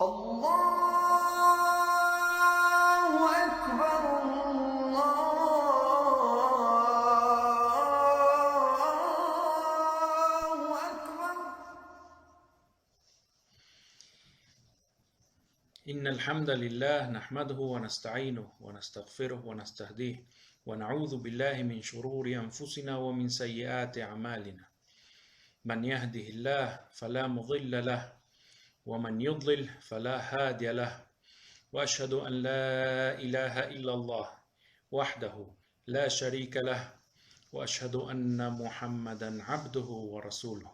الله أكبر الله أكبر. إن الحمد لله نحمده ونستعينه ونستغفره ونستهديه ونعوذ بالله من شرور أنفسنا ومن سيئات أعمالنا. من يهده الله فلا مضل له ومن يضلل فلا هادي له وأشهد أن لا إله إلا الله وحده لا شريك له وأشهد أن محمدا عبده ورسوله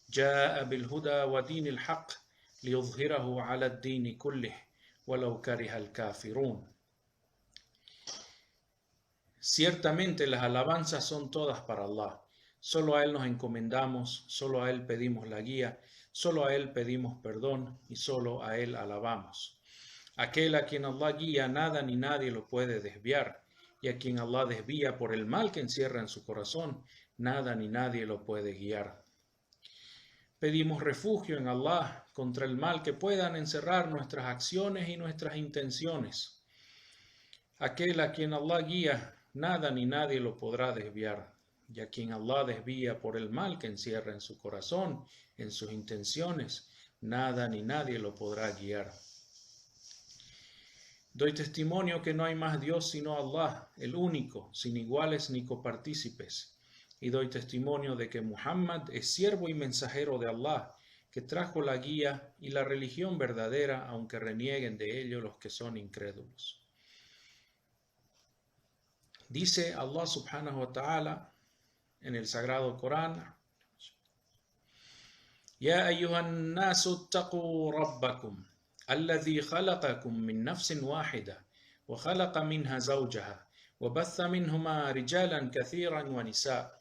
جاء بالهدى ودين الحق ليظهره على الدين كله ولو كره الكافرون. Ciertamente las alabanzas son todas para Allah. Solo a Él nos encomendamos, solo a Él pedimos la guía, solo a Él pedimos perdón y solo a Él alabamos. Aquel a quien Allah guía, nada ni nadie lo puede desviar, y a quien Allah desvía por el mal que encierra en su corazón, nada ni nadie lo puede guiar. Pedimos refugio en Allah contra el mal que puedan encerrar nuestras acciones y nuestras intenciones. Aquel a quien Allah guía, nada ni nadie lo podrá desviar, y a quien Allah desvía por el mal que encierra en su corazón, en sus intenciones, nada ni nadie lo podrá guiar. Doy testimonio que no hay más Dios sino Allah, el único, sin iguales ni copartícipes. Y doy testimonio de que Muhammad es siervo y mensajero de Allah, que trajo la guía y la religión verdadera, aunque renieguen de ello los que son incrédulos. Dice Allah subhanahu wa ta'ala en el sagrado Corán: Ya ayyuhan nasu ttaqu rabbakum alladhi khalaqakum min nafsin wahida wa khalaqa minha zawjaha wa batha minhuma rijalan kathiran wa nisaa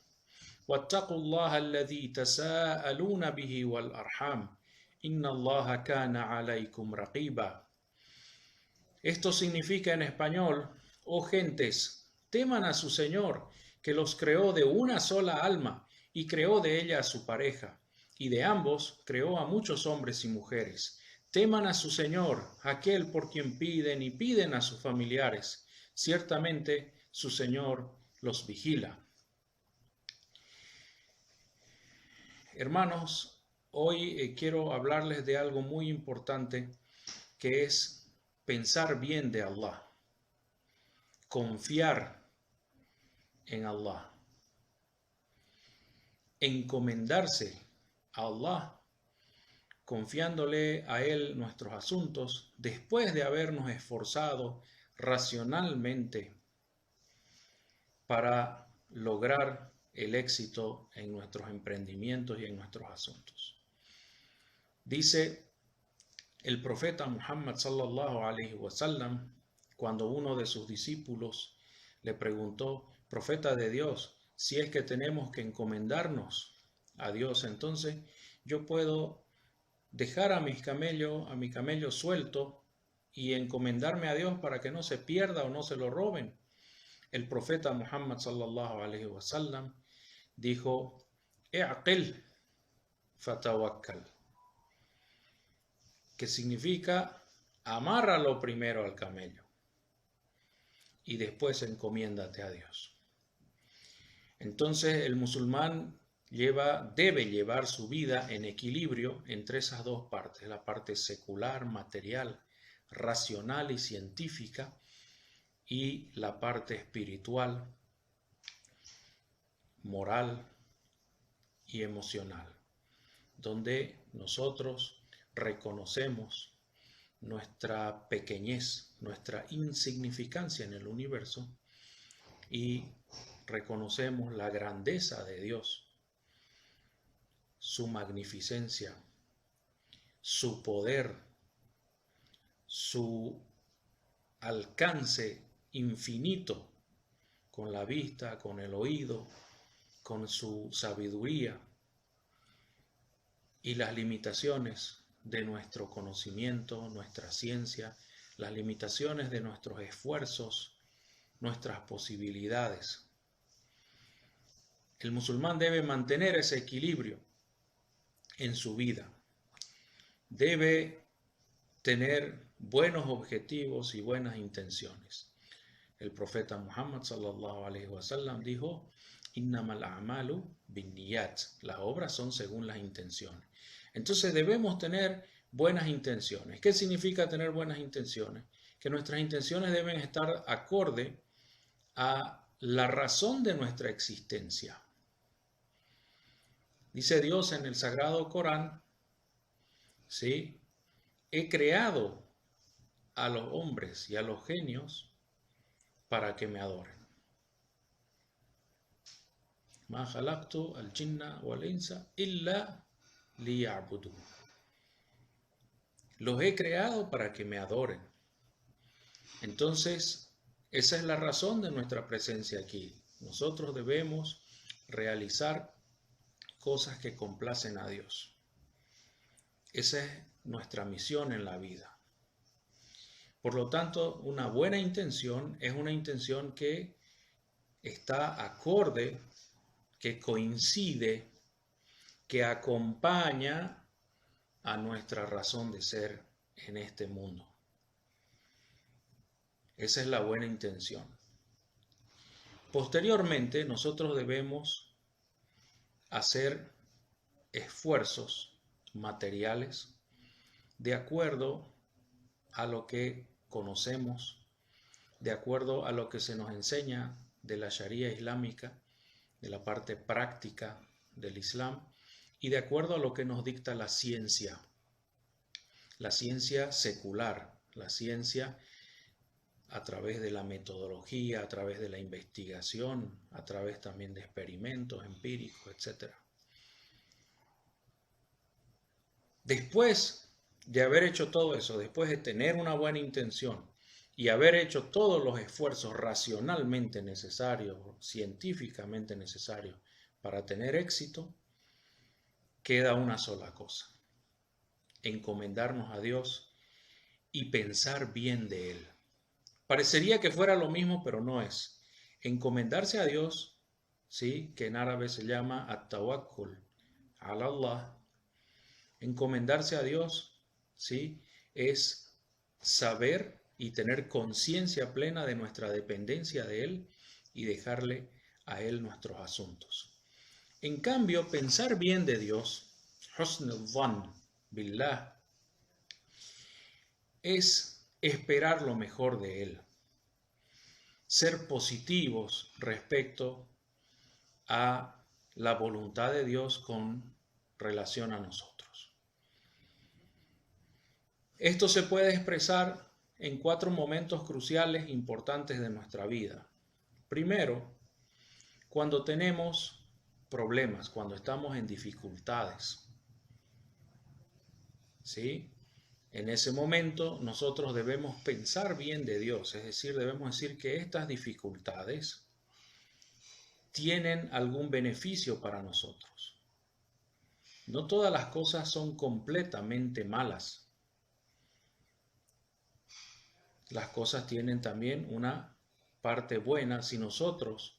واتقوا الله الذي تساءلون به والأرحام إن الله كان عليكم رقيبا. Esto significa en español: oh gentes, teman a su Señor, que los creó de una sola alma y creó de ella a su pareja, y de ambos creó a muchos hombres y mujeres. Teman a su Señor, aquel por quien piden y piden a sus familiares. Ciertamente su Señor los vigila. Hermanos, hoy quiero hablarles de algo muy importante, que es pensar bien de Allah, confiar en Allah, encomendarse a Allah, confiándole a Él nuestros asuntos después de habernos esforzado racionalmente para lograr el éxito en nuestros emprendimientos y en nuestros asuntos. Dice el profeta Muhammad sallallahu alaihi wasallam, cuando uno de sus discípulos le preguntó: profeta de Dios, si es que tenemos que encomendarnos a Dios, entonces yo puedo dejar a mi camello suelto y encomendarme a Dios para que no se pierda o no se lo roben. El profeta Muhammad sallallahu alaihi wasallam dijo: I'aqil fatawakkal, que significa: amárralo primero al camello y después encomiéndate a Dios. Entonces el musulmán debe llevar su vida en equilibrio entre esas dos partes, la parte secular, material, racional y científica, y la parte espiritual, moral y emocional, donde nosotros reconocemos nuestra pequeñez, nuestra insignificancia en el universo, y reconocemos la grandeza de Dios, su magnificencia, su poder, su alcance infinito con la vista, con el oído, con su sabiduría, y las limitaciones de nuestro conocimiento, nuestra ciencia, las limitaciones de nuestros esfuerzos, nuestras posibilidades. El musulmán debe mantener ese equilibrio en su vida. Debe tener buenos objetivos y buenas intenciones. El profeta Muhammad sallallahu alaihi wasallam dijo: Innamal a'malu binniyat. Las obras son según las intenciones. Entonces debemos tener buenas intenciones. ¿Qué significa tener buenas intenciones? Que nuestras intenciones deben estar acorde a la razón de nuestra existencia. Dice Dios en el Sagrado Corán, ¿sí? He creado a los hombres y a los genios para que me adoren. Ma khalaqtu al-jinna wal-insa illa liya'budun. Los he creado para que me adoren. Entonces, esa es la razón de nuestra presencia aquí. Nosotros debemos realizar cosas que complacen a Dios. Esa es nuestra misión en la vida. Por lo tanto, una buena intención es una intención que está acorde, que coincide, que acompaña a nuestra razón de ser en este mundo. Esa es la buena intención. Posteriormente, nosotros debemos hacer esfuerzos materiales de acuerdo a lo que conocemos, de acuerdo a lo que se nos enseña de la Sharia islámica, de la parte práctica del Islam, y de acuerdo a lo que nos dicta la ciencia secular, la ciencia a través de la metodología, a través de la investigación, a través también de experimentos empíricos, etc. Después de haber hecho todo eso, después de tener una buena intención y haber hecho todos los esfuerzos racionalmente necesarios, científicamente necesarios para tener éxito, queda una sola cosa: encomendarnos a Dios y pensar bien de Él. Parecería que fuera lo mismo, pero no es. Encomendarse a Dios, ¿sí?, que en árabe se llama at-tawakkul ala Allah. Encomendarse a Dios, ¿sí?, es saber y tener conciencia plena de nuestra dependencia de Él y dejarle a Él nuestros asuntos. En cambio, pensar bien de Dios, husn al-dhann billah, es esperar lo mejor de Él, ser positivos respecto a la voluntad de Dios con relación a nosotros. Esto se puede expresar en 4 momentos cruciales importantes de nuestra vida. Primero, cuando tenemos problemas, cuando estamos en dificultades, ¿sí? En ese momento nosotros debemos pensar bien de Dios, es decir, debemos decir que estas dificultades tienen algún beneficio para nosotros. No todas las cosas son completamente malas. Las cosas tienen también una parte buena si nosotros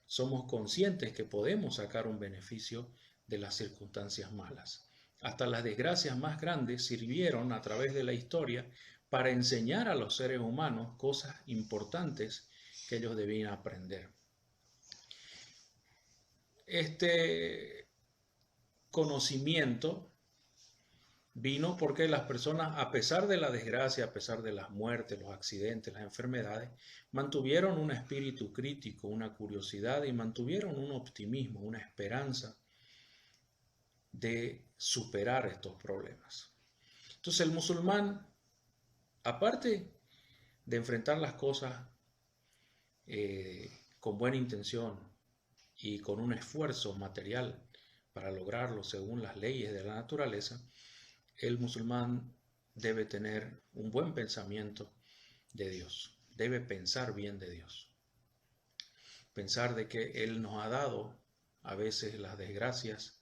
somos conscientes que podemos sacar un beneficio de las circunstancias malas. Hasta las desgracias más grandes sirvieron a través de la historia para enseñar a los seres humanos cosas importantes que ellos debían aprender. Este conocimiento vino porque las personas, a pesar de la desgracia, a pesar de las muertes, los accidentes, las enfermedades, mantuvieron un espíritu crítico, una curiosidad y mantuvieron un optimismo, una esperanza de superar estos problemas. Entonces el musulmán, aparte de enfrentar las cosas con buena intención y con un esfuerzo material para lograrlo según las leyes de la naturaleza, el musulmán debe tener un buen pensamiento de Dios, debe pensar bien de Dios, pensar de que Él nos ha dado a veces las desgracias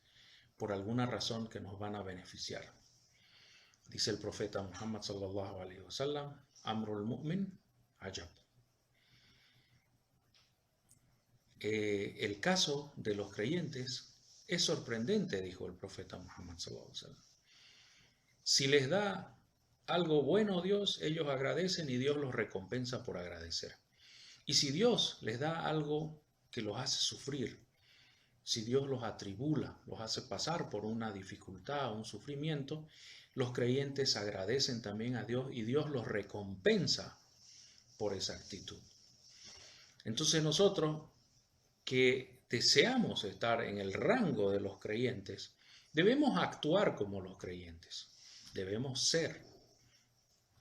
por alguna razón que nos van a beneficiar. Dice el profeta Muhammad sallallahu alaihi wasallam: Amrul mu'min ajab. El caso de los creyentes es sorprendente, dijo el profeta Muhammad sallallahu alaihi wasallam. Si les da algo bueno Dios, ellos agradecen y Dios los recompensa por agradecer. Y si Dios les da algo que los hace sufrir, si Dios los atribula, los hace pasar por una dificultad, un sufrimiento, los creyentes agradecen también a Dios y Dios los recompensa por esa actitud. Entonces nosotros que deseamos estar en el rango de los creyentes, debemos actuar como los creyentes, debemos ser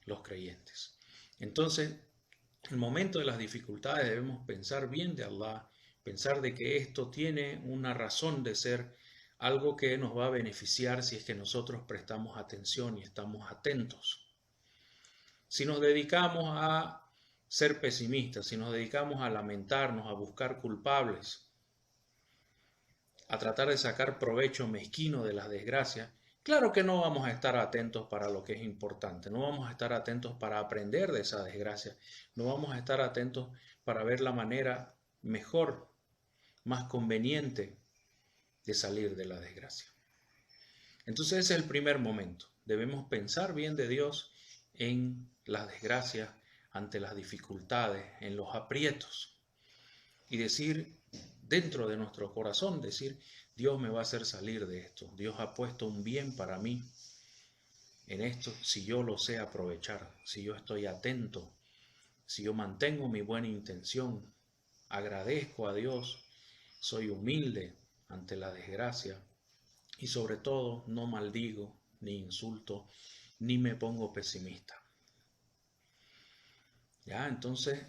los creyentes. Entonces, en el momento de las dificultades debemos pensar bien de Allah, pensar de que esto tiene una razón de ser, algo que nos va a beneficiar si es que nosotros prestamos atención y estamos atentos. Si nos dedicamos a ser pesimistas, si nos dedicamos a lamentarnos, a buscar culpables, a tratar de sacar provecho mezquino de las desgracias, claro que no vamos a estar atentos para lo que es importante, no vamos a estar atentos para aprender de esa desgracia, no vamos a estar atentos para ver la manera mejor, más conveniente de salir de la desgracia. Entonces ese es el primer momento. Debemos pensar bien de Dios en las desgracias, ante las dificultades, en los aprietos y decir dentro de nuestro corazón, decir, Dios me va a hacer salir de esto, Dios ha puesto un bien para mí en esto, si yo lo sé aprovechar, si yo estoy atento, si yo mantengo mi buena intención, agradezco a Dios, soy humilde ante la desgracia y sobre todo no maldigo, ni insulto, ni me pongo pesimista. ¿Ya? Entonces,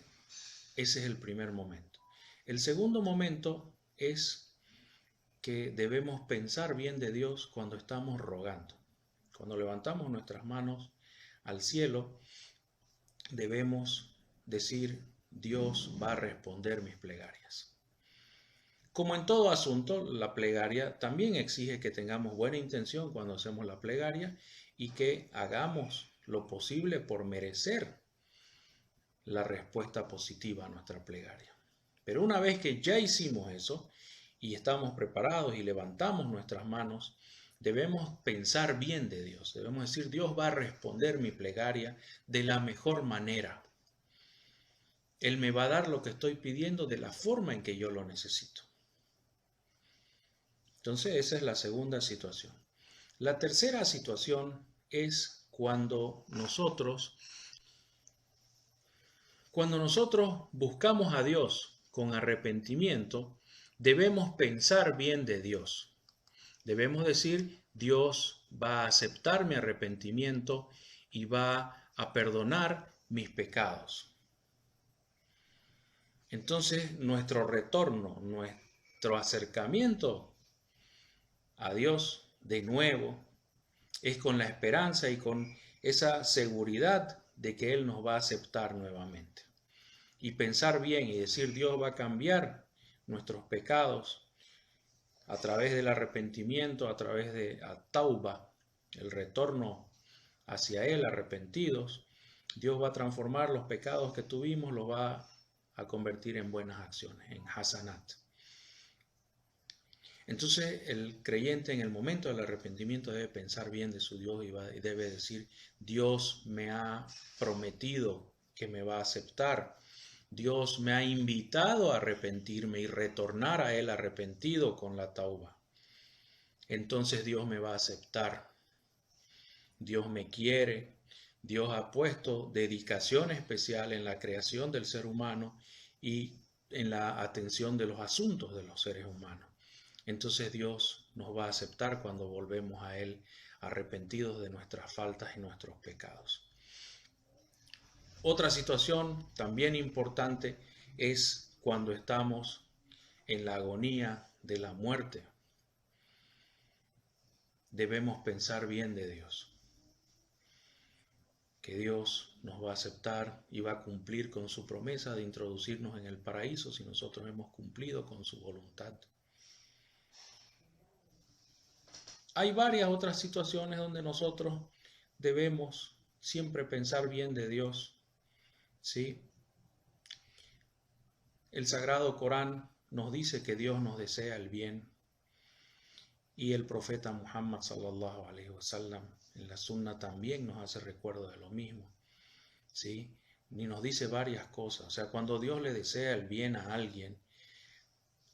ese es el primer momento. El segundo momento es que debemos pensar bien de Dios cuando estamos rogando. Cuando levantamos nuestras manos al cielo, debemos decir, Dios va a responder mis plegarias. Como en todo asunto, la plegaria también exige que tengamos buena intención cuando hacemos la plegaria y que hagamos lo posible por merecer la respuesta positiva a nuestra plegaria. Pero una vez que ya hicimos eso y estamos preparados y levantamos nuestras manos, debemos pensar bien de Dios. Debemos decir, Dios va a responder mi plegaria de la mejor manera. Él me va a dar lo que estoy pidiendo de la forma en que yo lo necesito. Entonces esa es la segunda situación. La tercera situación es cuando nosotros buscamos a Dios con arrepentimiento, debemos pensar bien de Dios. Debemos decir, Dios va a aceptar mi arrepentimiento y va a perdonar mis pecados. Entonces, nuestro retorno, nuestro acercamiento a Dios de nuevo es con la esperanza y con esa seguridad de que Él nos va a aceptar nuevamente. Y pensar bien y decir, Dios va a cambiar nuestros pecados a través del arrepentimiento, a través de tauba, el retorno hacia Él arrepentidos. Dios va a transformar los pecados que tuvimos, los va a convertir en buenas acciones, en hasanat. Entonces el creyente en el momento del arrepentimiento debe pensar bien de su Dios y debe decir, Dios me ha prometido que me va a aceptar. Dios me ha invitado a arrepentirme y retornar a Él arrepentido con la tauba. Entonces Dios me va a aceptar. Dios me quiere. Dios ha puesto dedicación especial en la creación del ser humano y en la atención de los asuntos de los seres humanos. Entonces Dios nos va a aceptar cuando volvemos a Él arrepentidos de nuestras faltas y nuestros pecados. Otra situación también importante es cuando estamos en la agonía de la muerte. Debemos pensar bien de Dios, que Dios nos va a aceptar y va a cumplir con su promesa de introducirnos en el paraíso si nosotros hemos cumplido con su voluntad. Hay varias otras situaciones donde nosotros debemos siempre pensar bien de Dios, ¿sí? El Sagrado Corán nos dice que Dios nos desea el bien Y el profeta Muhammad sallallahu alaihi wasallam en la sunna también nos hace recuerdo de lo mismo, ¿sí? Y nos dice varias cosas. O sea, cuando Dios le desea el bien a alguien,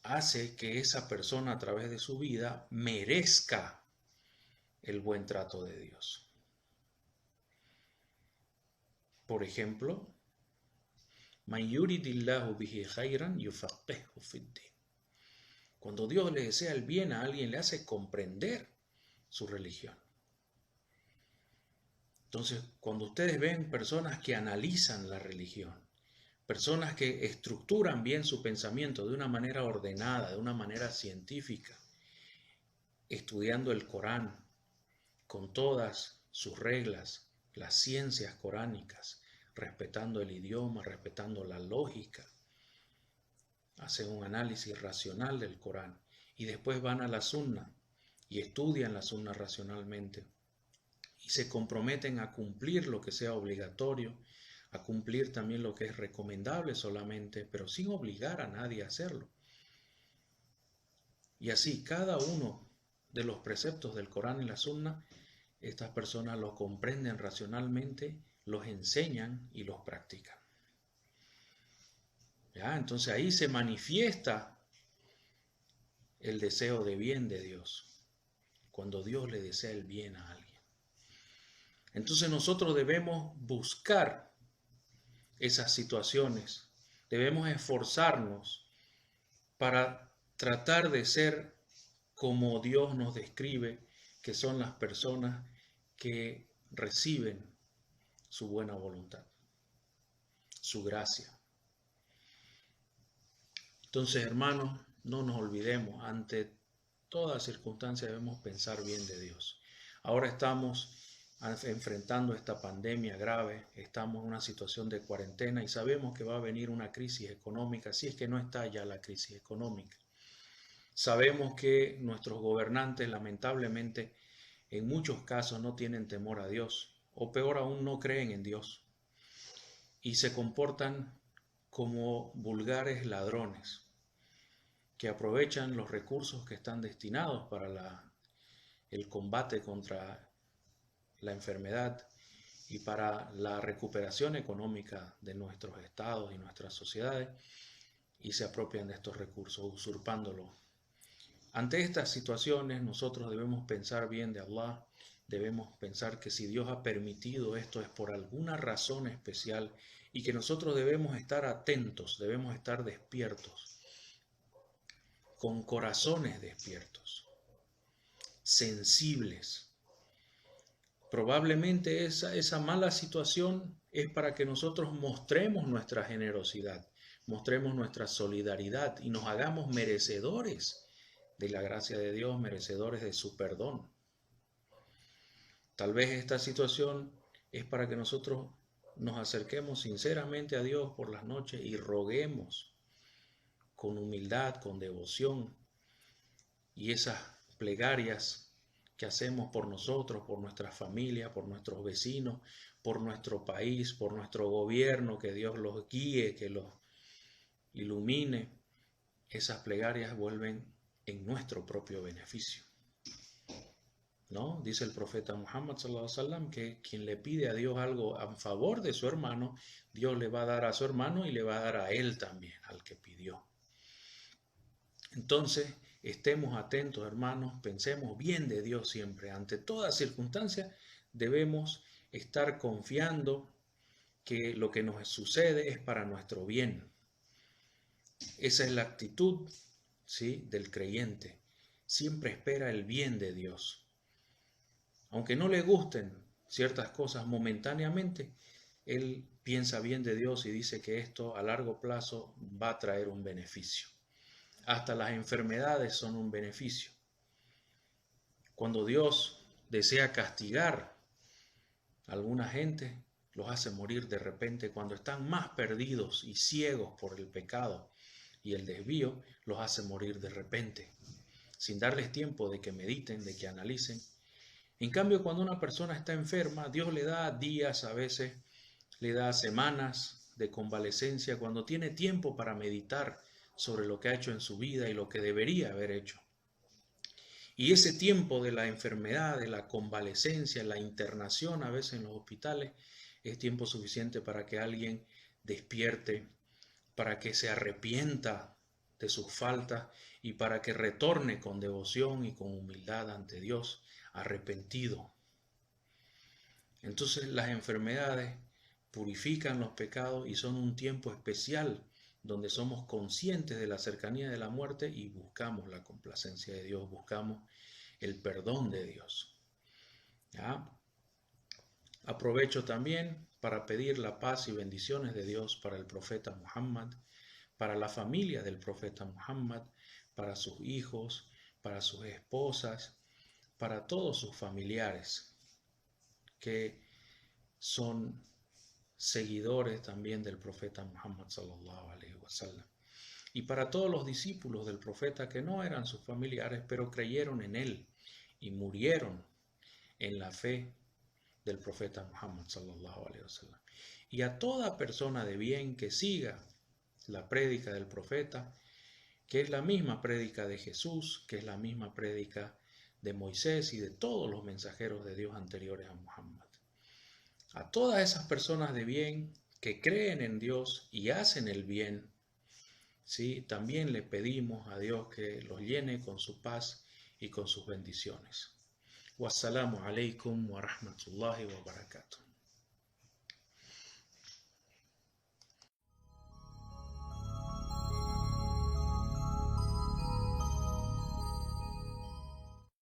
hace que esa persona a través de su vida merezca el buen trato de Dios. Por ejemplo, Man yuridillahu bihi khairan yufaqihu fid-din. Cuando Dios le desea el bien a alguien, le hace comprender su religión. Entonces, cuando ustedes ven personas que analizan la religión, personas que estructuran bien su pensamiento de una manera ordenada, de una manera científica, estudiando el Corán con todas sus reglas, las ciencias coránicas, respetando el idioma, respetando la lógica, hacen un análisis racional del Corán y después van a la Sunna y estudian la Sunna racionalmente y se comprometen a cumplir lo que sea obligatorio, a cumplir también lo que es recomendable solamente, pero sin obligar a nadie a hacerlo. Y así cada uno de los preceptos del Corán y la Sunna, estas personas los comprenden racionalmente, los enseñan y los practican. ¿Ya? Entonces ahí se manifiesta el deseo de bien de Dios, cuando Dios le desea el bien a alguien. Entonces nosotros debemos buscar esas situaciones, debemos esforzarnos para tratar de ser como Dios nos describe, que son las personas que reciben su buena voluntad, su gracia. Entonces, hermanos, no nos olvidemos, ante toda circunstancia debemos pensar bien de Dios. Ahora estamos enfrentando esta pandemia grave, estamos en una situación de cuarentena y sabemos que va a venir una crisis económica, si es que no está ya la crisis económica. Sabemos que nuestros gobernantes, lamentablemente, en muchos casos no tienen temor a Dios, o peor aún, no creen en Dios, y se comportan como vulgares ladrones, que aprovechan los recursos que están destinados para el combate contra la enfermedad y para la recuperación económica de nuestros estados y nuestras sociedades, y se apropian de estos recursos, usurpándolos. Ante estas situaciones nosotros debemos pensar bien de Allah, debemos pensar que si Dios ha permitido esto es por alguna razón especial y que nosotros debemos estar atentos, debemos estar despiertos, con corazones despiertos, sensibles. Probablemente esa mala situación es para que nosotros mostremos nuestra generosidad, mostremos nuestra solidaridad y nos hagamos merecedores de la gracia de Dios, merecedores de su perdón. Tal vez esta situación es para que nosotros nos acerquemos sinceramente a Dios por las noches y roguemos con humildad, con devoción, y esas plegarias que hacemos por nosotros, por nuestra familia, por nuestros vecinos, por nuestro país, por nuestro gobierno, que Dios los guíe, que los ilumine, esas plegarias vuelven en nuestro propio beneficio, ¿no? Dice el profeta Muhammad sallallahu alaihi wasallam que quien le pide a Dios algo a favor de su hermano, Dios le va a dar a su hermano y le va a dar a él también, al que pidió. Entonces, estemos atentos, hermanos, pensemos bien de Dios siempre. Ante toda circunstancia debemos estar confiando que lo que nos sucede es para nuestro bien. Esa es la actitud, ¿sí?, del creyente. Siempre espera el bien de Dios. Aunque no le gusten ciertas cosas momentáneamente, él piensa bien de Dios y dice que esto a largo plazo va a traer un beneficio. Hasta las enfermedades son un beneficio. Cuando Dios desea castigar a alguna gente, los hace morir de repente. Cuando están más perdidos y ciegos por el pecado y el desvío, los hace morir de repente, sin darles tiempo de que mediten, de que analicen. En cambio, cuando una persona está enferma, Dios le da días, a veces le da semanas de convalecencia, cuando tiene tiempo para meditar sobre lo que ha hecho en su vida y lo que debería haber hecho. Y ese tiempo de la enfermedad, de la convalecencia, la internación a veces en los hospitales, es tiempo suficiente para que alguien despierte, para que se arrepienta de sus faltas y para que retorne con devoción y con humildad ante Dios, arrepentido. Entonces las enfermedades purifican los pecados y son un tiempo especial donde somos conscientes de la cercanía de la muerte y buscamos la complacencia de Dios, buscamos el perdón de Dios. ¿Ya? Aprovecho también para pedir la paz y bendiciones de Dios para el profeta Muhammad, para la familia del profeta Muhammad, para sus hijos, para sus esposas, para todos sus familiares que son seguidores también del profeta Muhammad sallallahu alaihi wasallam. Y para todos los discípulos del profeta que no eran sus familiares, pero creyeron en él y murieron en la fe del profeta Muhammad sallallahu alaihi wasallam. Y a toda persona de bien que siga la prédica del profeta, que es la misma prédica de Jesús, que es la misma prédica de Moisés y de todos los mensajeros de Dios anteriores a Muhammad. A todas esas personas de bien que creen en Dios y hacen el bien, ¿sí? También le pedimos a Dios que los llene con su paz y con sus bendiciones. Wassalamu alaikum wa rahmatullahi wa barakatuh.